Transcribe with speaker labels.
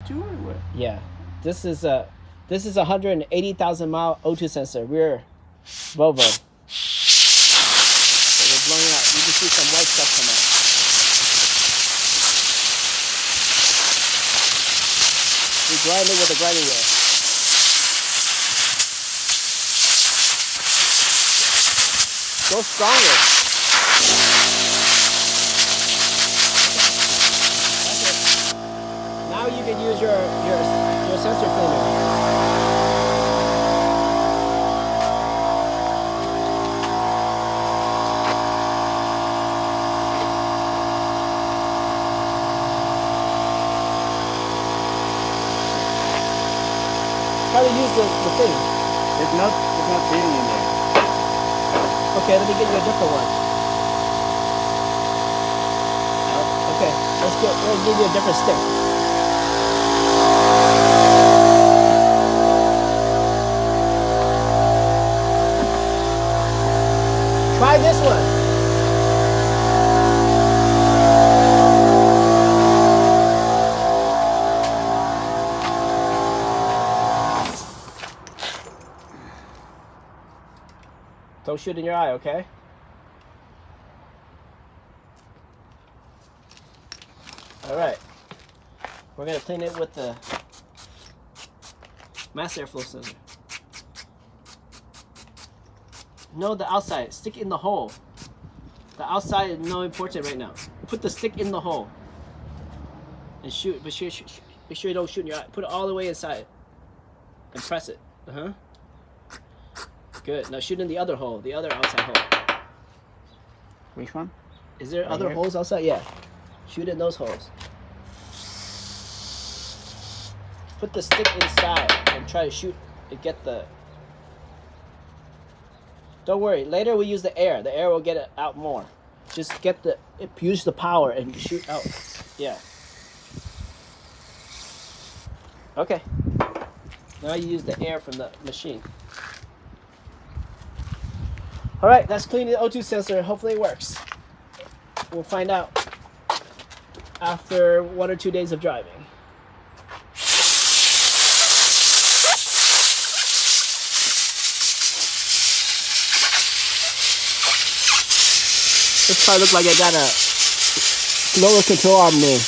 Speaker 1: too, or what?
Speaker 2: Yeah, this is a 180,000 mile O2 sensor, rear Volvo. So we're blowing out. You can see some white stuff come out. We grind it with a grinding wheel. Go stronger. That's it. Now you can use your sensor cleaner. Try to use the thing.
Speaker 1: It's not fitting in there.
Speaker 2: Okay, let me get you a different one. Okay, let's give you a different stick. Try this one. Don't shoot in your eye, okay? All right. We're gonna clean it with the mass airflow sensor. No, the outside. Stick in the hole. The outside is no important right now. Put the stick in the hole and shoot. But make sure you don't shoot in your eye. Put it all the way inside and press it. Good. Now shoot in the other hole, the other outside hole.
Speaker 1: Which one?
Speaker 2: Is there
Speaker 1: Right
Speaker 2: other
Speaker 1: here?
Speaker 2: holes outside? Yeah. Shoot in those holes. Put the stick inside and try to shoot and get the... Don't worry. Later we use the air. The air will get it out more. Just get use the power and shoot out. Yeah. Okay. Now you use the air from the machine. All right, let's clean the O2 sensor. Hopefully it works. We'll find out after 1 or 2 days of driving. This car looks like it got a lower control arm knee.